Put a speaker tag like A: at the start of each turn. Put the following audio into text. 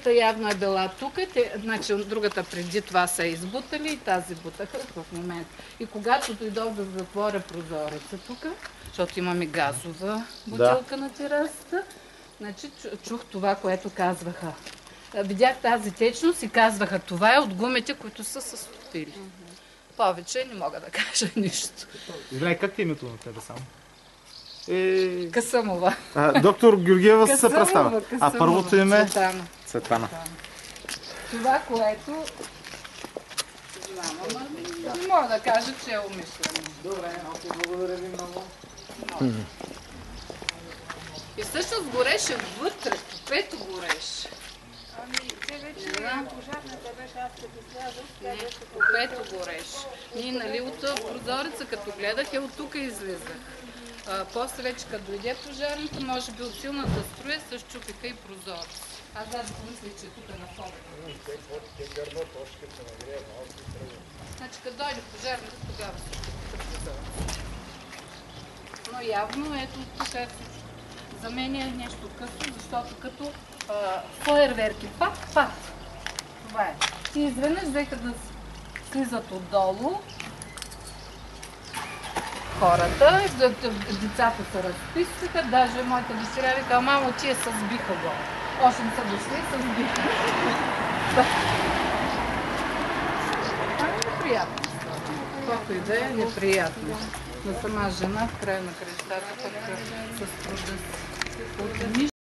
A: Едната явно е била тук, значи другата преди това са избутали и тази бутаха в момента. И когато дойдох да затворя прозореца тук, защото имаме газова бутилка на терасата, значи чух това, което казваха. Видях тази течност и казваха, това е от гумите, които са се стопили. Повече не мога да кажа нищо.
B: Извинай, как ти е името на тебе само?
A: Късъмова.
B: Доктор Георгиева се представя. А първото име?
A: Цветана.
B: Цветана.
A: Това, което знам, ама не мога да кажа, че е умишлено.
B: Добре, благодаря ви много.
A: И всъщност гореше вътре, пето гореше.
C: Ами, те вече пожарната беше, аз като слязох, тя беше по
A: Пето гореше. Ние, нали, от прозореца, като гледах, от тук излизах. После вече, като дойде пожарната, може би от силната струя, се щупиха и прозорец. Аз даже помислих, че тук е на фона. Значи, като дойде пожарната, тогава се щупиха прозорец. Но явно, ето, тук е всичко. За мен е нещо късно, защото като фойерверки, пак. Това е. И изведнъж взеха да слизат отдолу хората, децата се разписаха, даже моята дъщеря вика, мамо, тия се сбиха го. Още не са дошли, се сбиха. Това е неприятно. Колко и да е неприятно. На сама жена в края на крещата, пък с труда си.